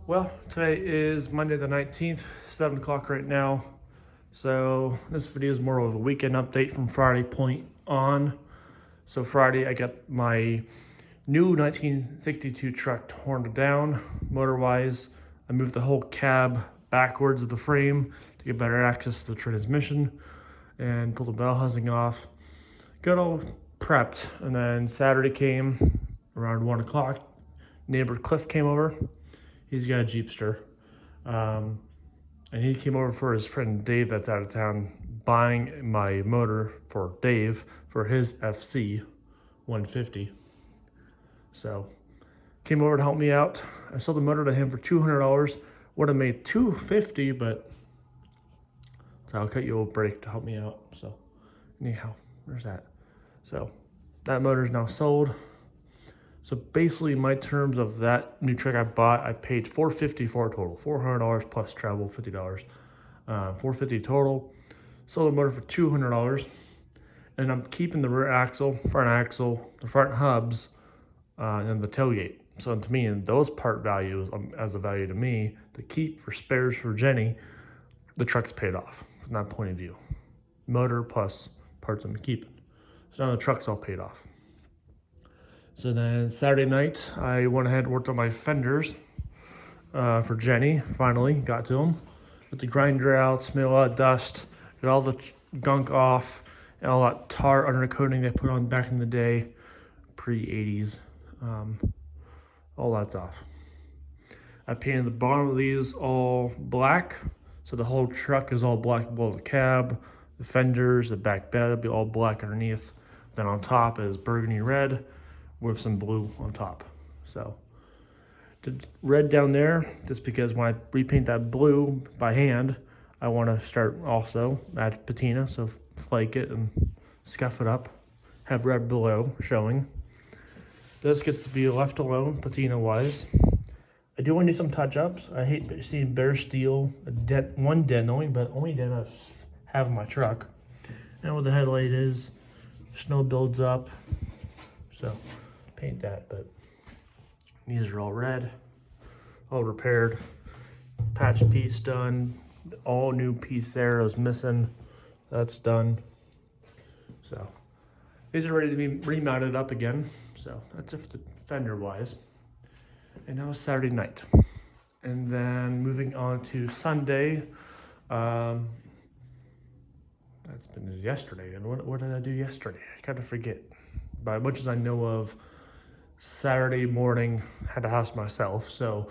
Well, today is Monday the 19th, 7 o'clock right now. So this video is more of a weekend update from Friday point on. So Friday I got my new 1962 truck torn down. Motor-wise, I moved the whole cab backwards of the frame to get better access to the transmission and pulled the bell housing off. Got all prepped, and then Saturday came around 1 o'clock. Neighbor Cliff came over. He's got a Jeepster. And he came over for his friend Dave that's out of town, buying my motor for Dave for his FC 150. So came over to help me out. I sold the motor to him for $200. Would have made $250, but so I'll cut you a break to help me out. So anyhow, there's that. So that motor is now sold. So basically, my terms of that new truck I bought, I paid $450 for a total, $400 plus travel, $50, $450 total. Sold the motor for $200, and I'm keeping the rear axle, front axle, the front hubs, and the tailgate. So to me, and those part values as a value to me to keep for spares for Jenny, the truck's paid off from that point of view. Motor plus parts I'm keeping. So now the truck's all paid off. So then Saturday night, I went ahead and worked on my fenders for Jenny. Finally got to them. Put the grinder out, smelled a lot of dust, got all the gunk off, and all that tar undercoating they put on back in the day, pre-80s. All that's off. I painted the bottom of these all black, so the whole truck is all black below the cab. The fenders, the back bed will be all black underneath. Then on top is burgundy red with some blue on top. So the red down there, just because when I repaint that blue by hand, I want to start also add patina, so flake it and scuff it up, have red below showing. This gets to be left alone patina wise. I do want to do some touch ups. I hate seeing bare steel, one dent only, but only dent I have in my truck. And where the headlight is, snow builds up, so paint that. But these are all red, all repaired, patch piece done, all new piece there was missing, that's done. So these are ready to be remounted up again. So that's it for the fender wise. And that was Saturday night. And then moving on to Sunday, that's been yesterday. And what did I do yesterday? I kind of forget. But as much as I know of, Saturday morning, had the house myself, so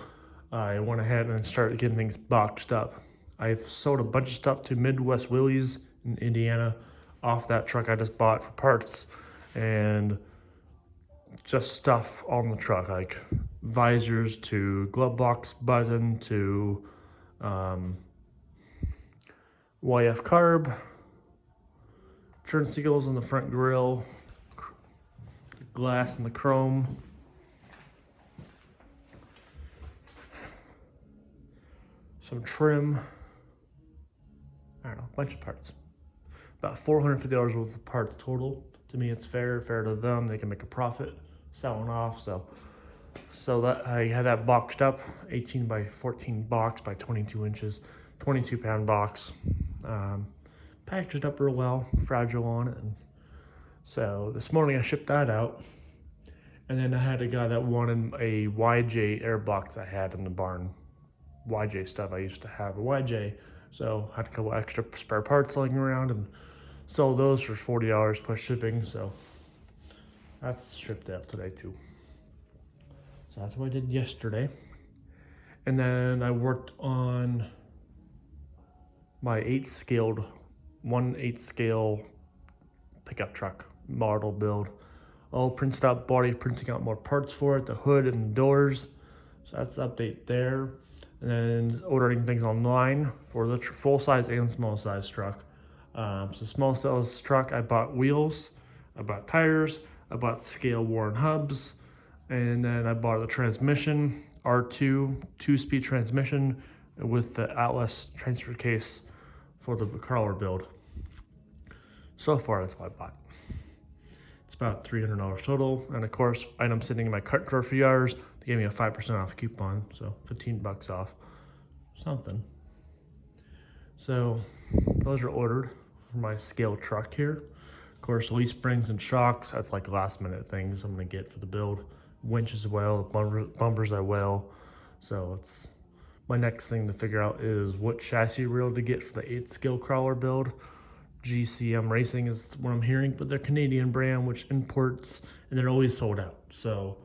I went ahead and started getting things boxed up. I've sold a bunch of stuff to Midwest Willys in Indiana off that truck I just bought for parts, and just stuff on the truck, like visors to glove box button to YF carb, turn seals on the front grille, glass and the chrome, some trim, I don't know, a bunch of parts. About $450 worth of parts total. To me, it's fair to them. They can make a profit selling off. So that I had that boxed up, 18 by 14 box by 22 inches, 22-pound box. Packaged up real well, fragile on it. And so this morning I shipped that out. And then I had a guy that wanted a YJ air box I had in the barn. YJ stuff I used to have, a YJ. So I had a couple extra spare parts laying around and sold those for $40 plus shipping. So that's shipped out today too. So that's what I did yesterday. And then I worked on my 1/8 scale pickup truck model build. All printed out body, printing out more parts for it, the hood and the doors. So that's the update there. And then ordering things online for the full size and small size truck. So small size truck, I bought wheels, I bought tires, I bought scale worn hubs, and then I bought the transmission, R2 2-speed transmission with the Atlas transfer case for the crawler build. So far, that's what I bought. It's about $300 total. And of course, items sitting in my cart for a few hours, they gave me a 5% off coupon, so 15 bucks off, something. So those are ordered for my scale truck here. Of course, leaf springs and shocks, that's like last minute things I'm gonna get for the build. Winch as well, bumpers as well. So it's my next thing to figure out is what chassis reel to get for the 8 scale crawler build. GCM Racing is what I'm hearing, but they're Canadian brand, which imports, and they're always sold out. So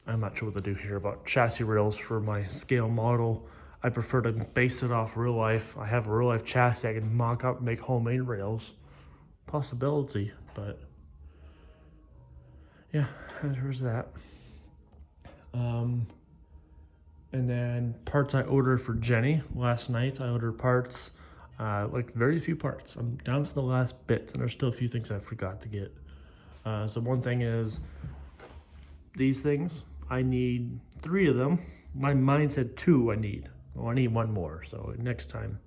I'm not sure what to do here about chassis rails for my scale model. I prefer to base it off real life. I have a real life chassis I can mock up and make homemade rails. Possibility, but yeah, there's that. And then parts I ordered for Jenny last night. I ordered parts, like very few parts. I'm down to the last bit, and there's still a few things I forgot to get. So one thing is these things. I need 3 of them. My mind said 2 I need. Well, I need 1 more, so next time.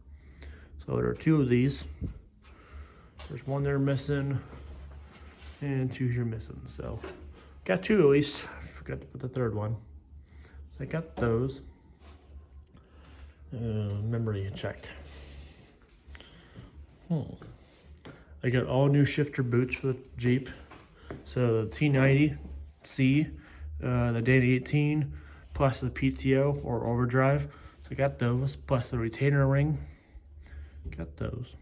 So there are 2 of these. There's 1 there missing, and 2 here missing. So got 2 at least. I forgot to put the 3rd one. So I got those. Memory check. I got all new shifter boots for the Jeep. So the T90C, the Danny 18, plus the PTO or overdrive. So I got those, plus the retainer ring. Got those.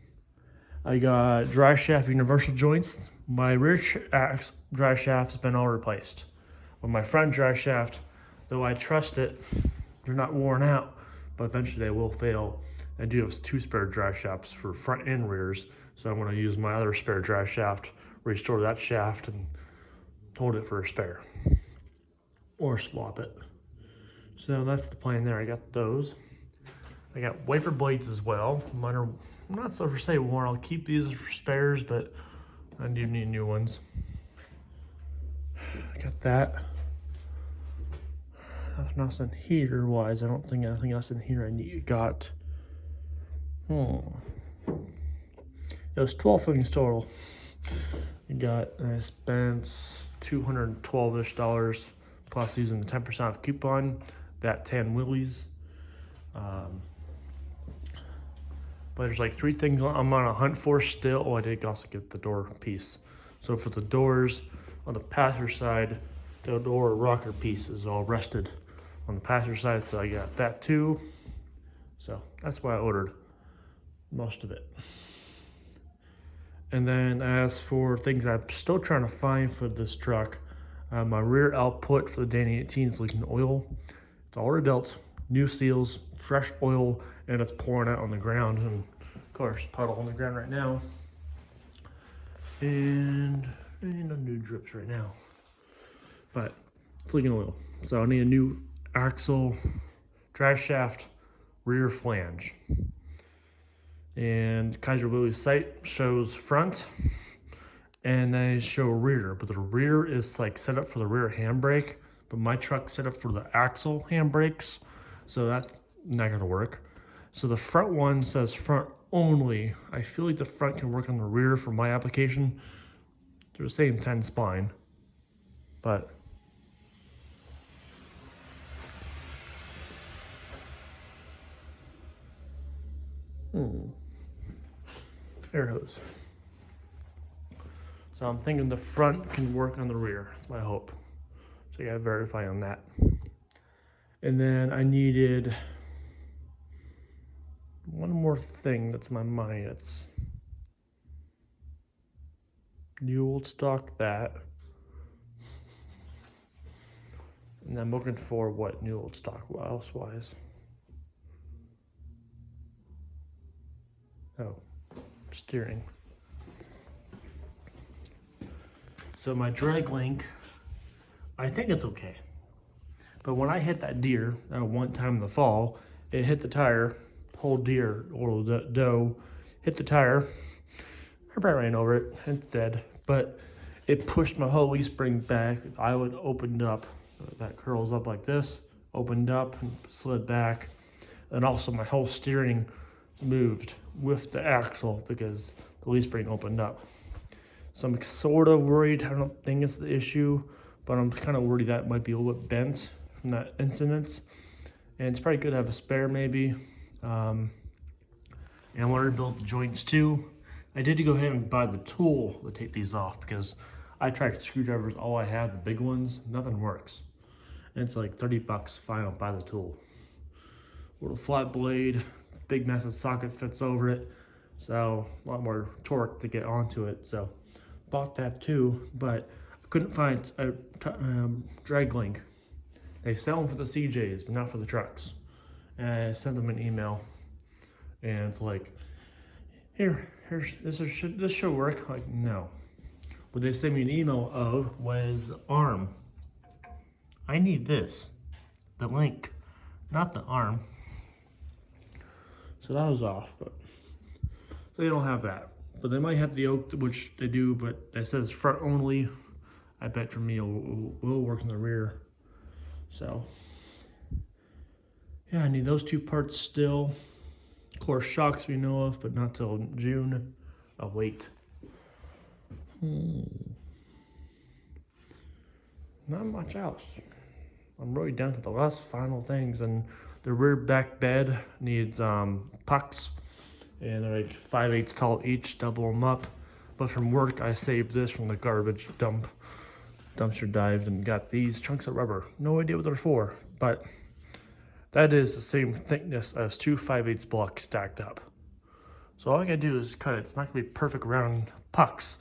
I got drive shaft universal joints. My rear drive shaft's been all replaced. But my front drive shaft, though I trust it, they're not worn out, but eventually they will fail. I do have 2 spare drive shafts for front and rears, so I'm going to use my other spare drive shaft, restore that shaft, and hold it for a spare. Or swap it. So that's the plan there. I got those. I got wiper blades as well. Mine are not so for say worn. I'll keep these for spares, but I do need new ones. I got that. Nothing else in here wise. I don't think anything else in here I need. Got it was 12 things total. I spent $212-ish plus using the 10% off coupon. That 10 Willys. But there's like 3 things I'm on a hunt for still. Oh, I did also get the door piece. So for the doors on the passenger side, the door rocker piece is all rested on the passenger side, so I got that too. So that's why I ordered most of it. And then as for things I'm still trying to find for this truck, my rear output for the Danny 18 is leaking oil. It's all rebuilt, new seals, fresh oil, and it's pouring out on the ground. And of course, puddle on the ground right now. And no new drips right now. But it's leaking oil. So I need a new axle, drive shaft, rear flange. And Kaiser Willys site shows front, and they show rear, but the rear is like set up for the rear handbrake, but my truck's set up for the axle handbrakes, so that's not gonna work. So the front one says front only. I feel like the front can work on the rear for my application. They're the same 10 spine, but air hose. So I'm thinking the front can work on the rear. That's my hope. So I gotta verify on that. And then I needed one more thing that's in my mind. It's new old stock that. And I'm looking for what new old stock else wise. Oh, steering. So my drag link, I think it's okay. But when I hit that deer one time in the fall, it hit the tire, whole deer, or the doe, hit the tire. I probably ran over it, it's dead. But it pushed my whole leaf spring back. I would opened up, that curls up like this, opened up and slid back. And also my whole steering moved with the axle because the leaf spring opened up. So I'm sort of worried. I don't think it's the issue, but I'm kind of worried that it might be a little bit bent from that incident. And it's probably good to have a spare maybe. And I wanted to build the joints too. I did go ahead and buy the tool to take these off because I tried screwdrivers, all I had, the big ones, nothing works. And it's like 30 bucks final, buy the tool. Little flat blade, big massive socket fits over it. So a lot more torque to get onto it. So bought that too, but I couldn't find a drag link. They sell them for the CJs, but not for the trucks. And I sent them an email, and it's like, this should work. Like, no. What they sent me an email of was the arm. I need this, the link, not the arm. So that was off, but so they don't have that. But they might have the yoke, which they do, but it says front only. I bet for me it will work in the rear. So yeah, I need those two parts still. Of course, shocks we know of, but not till June. I'll wait. Not much else. I'm really down to the last final things, and the rear back bed needs pucks, and they're like 5/8 tall each, double them up. But from work, I saved this from the garbage dumpster dive, and got these chunks of rubber. No idea what they're for, but that is the same thickness as two 5/8 blocks stacked up. So all I gotta do is cut it. It's not gonna be perfect round pucks,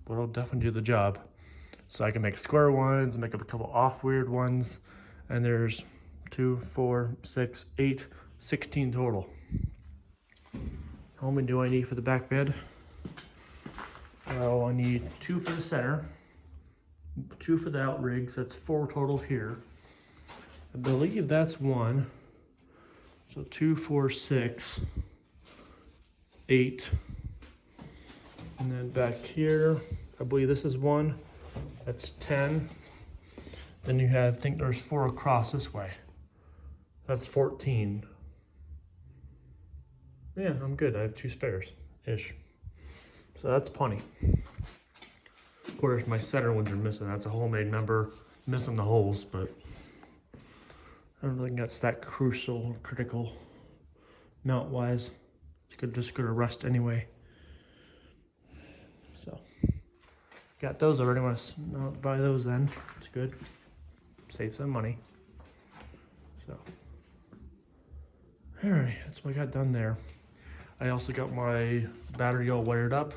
but it'll definitely do the job. So I can make square ones, make up a couple off weird ones, and there's 2, 4, 6, 8, 16 total. How many do I need for the back bed? Well, I need 2 for the center, 2 for the outrigs. That's 4 total here. I believe that's 1. So 2, 4, 6, 8. And then back here, I believe this is 1. That's 10. Then you have, I think there's 4 across this way. That's 14. Yeah, I'm good. I have 2 spares-ish. So that's plenty. Of course, my center ones are missing. That's a homemade member. Missing the holes, but I don't think that's that crucial, critical, mount-wise. It's just gonna rust anyway. So, got those already. Want to buy those then? It's good. Save some money. So, alright, that's what I got done there. I also got my battery all wired up.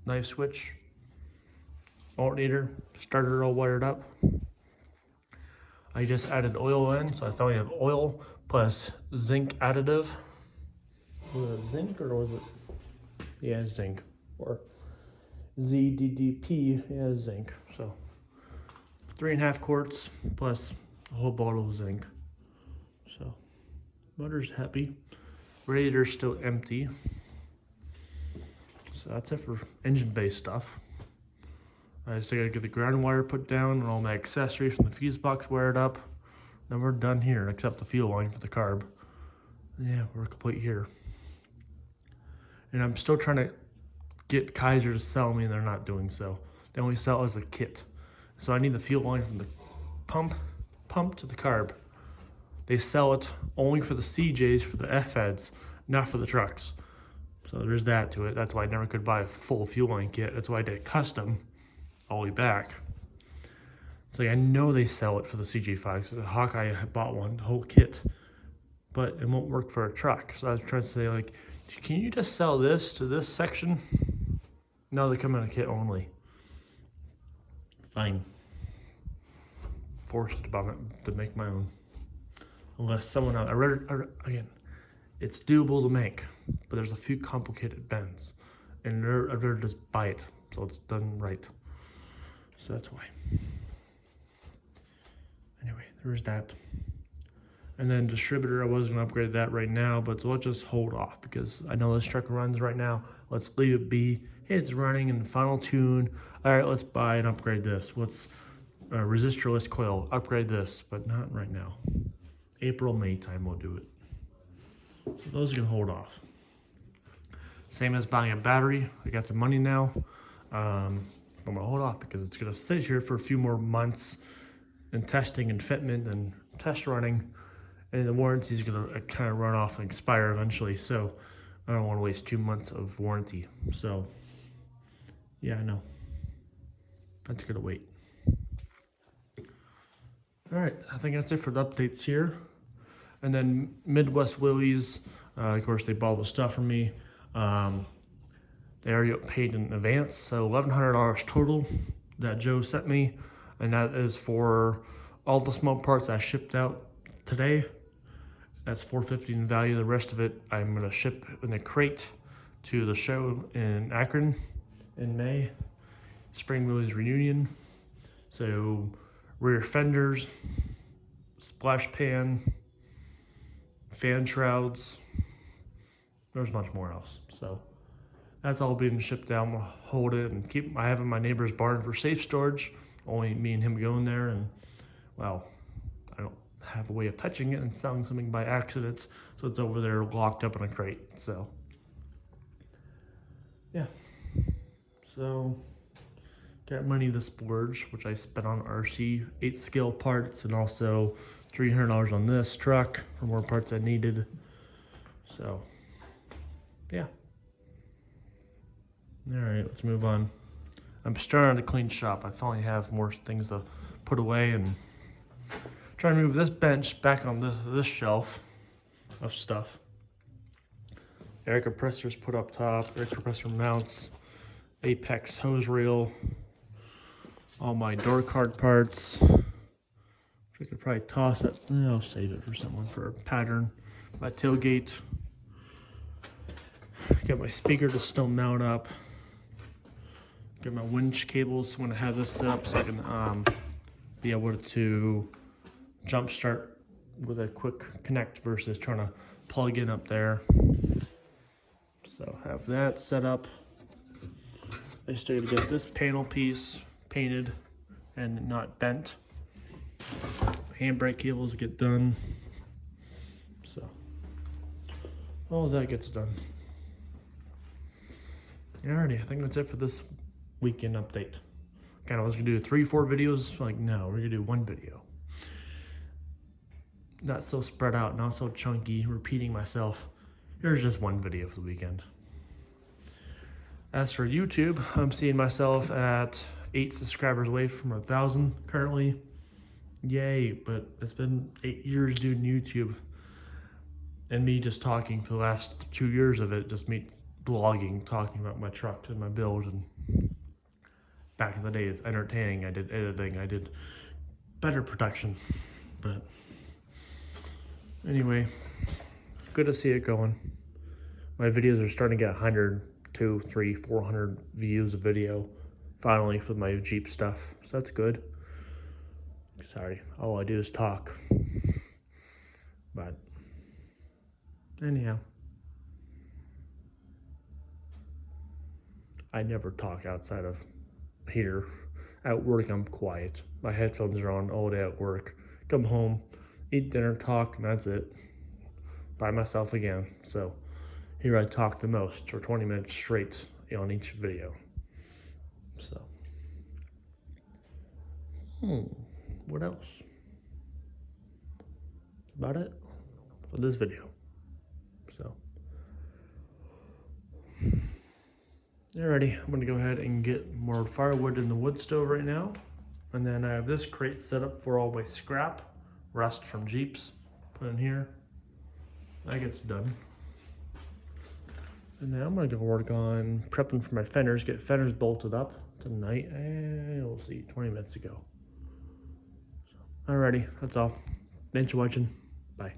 Knife switch, alternator, starter all wired up. I just added oil in, so I thought we have oil plus zinc additive. Was it zinc or was it? Yeah, zinc. Or ZDDP, yeah, zinc. So 3.5 quarts plus a whole bottle of zinc. So motor's happy. Radiator's still empty. So that's it for engine-based stuff. I just gotta get the ground wire put down and all my accessories from the fuse box wired up. Then we're done here, except the fuel line for the carb. Yeah, we're complete here. And I'm still trying to get Kaiser to sell me, and they're not doing so. They only sell as a kit. So I need the fuel line from the pump to the carb. They sell it only for the CJs, for the F-heads, not for the trucks. So there's that to it. That's why I never could buy a full fuel line kit. That's why I did custom all the way back. It's like I know they sell it for the CJ5. So the Hawkeye, I bought one, the whole kit, but it won't work for a truck. So I was trying to say, like, can you just sell this to this section? No, they come in a kit only. Fine. Forced to make my own. Unless someone else, again, it's doable to make, but there's a few complicated bends, and I'd rather just buy it so it's done right. So that's why. Anyway, there's that. And then distributor, I was gonna upgrade that right now, but so let's just hold off because I know this truck runs right now. Let's leave it be. Hey, it's running in the final tune. All right, let's buy and upgrade this. Let's resistorless coil, upgrade this, but not right now. April, May time we'll do it. So those can hold off. Same as buying a battery. I got some money now. I'm gonna hold off because it's gonna sit here for a few more months in testing and fitment and test running, and the warranty is gonna kind of run off and expire eventually. So I don't want to waste 2 months of warranty. So yeah, I know. That's gonna wait. All right, I think that's it for the updates here. And then Midwest Willys, of course, they bought all the stuff from me. They already paid in advance, so $1,100 total that Joe sent me, and that is for all the small parts I shipped out today. That's $450 in value. The rest of it I'm gonna ship in a crate to the show in Akron in May, Spring Willys reunion. So rear fenders, splash pan, fan shrouds. There's much more else. So that's all being shipped out. I'm gonna hold it and I have it in my neighbor's barn for safe storage. Only me and him go in there, and well, I don't have a way of touching it and selling something by accident, so it's over there locked up in a crate. So yeah, so got money to splurge, which I spent on RC 8 scale parts, and also $300 on this truck for more parts I needed. So yeah. All right, let's move on. I'm starting to clean shop. I finally have more things to put away, and trying to move this bench back on this shelf of stuff. Air compressors put up top, air compressor mounts, Apex hose reel, all my door card parts. I could probably toss it. I'll save it for someone for a pattern. My tailgate. Got my speaker to still mount up. Got my winch cables when I have this set up so I can be able to jump start with a quick connect versus trying to plug in up there. So have that set up. I still gotta get this panel piece painted and not bent. Handbrake cables get done. So all of that gets done. Alrighty, I think that's it for this weekend update. Kind of was gonna do 3-4 videos. Like, no, we're gonna do one video. Not so spread out, not so chunky, repeating myself. Here's just one video for the weekend. As for YouTube, I'm seeing myself at 8 subscribers away from 1,000 currently. Yay, but it's been 8 years doing YouTube. And me just talking for the last 2 years of it, just me blogging, talking about my truck and my build. And back in the day, it's entertaining. I did editing, I did better production. But anyway, good to see it going. My videos are starting to get 100, 200, 300, 400 views a video finally for my Jeep stuff. So that's good. Sorry, all I do is talk. But anyhow, I never talk outside of here. At work, I'm quiet. My headphones are on all day at work. Come home, eat dinner, talk, and that's it. By myself again. So here I talk the most for 20 minutes straight on each video. So, what else? That's about it for this video. So, alrighty, I'm gonna go ahead and get more firewood in the wood stove right now. And then I have this crate set up for all my scrap, rust from Jeeps, put in here. That gets done. And now I'm gonna go work on prepping for my fenders, get fenders bolted up tonight, and we'll see, 20 minutes ago. So, alrighty, that's all. Thanks for watching. Bye.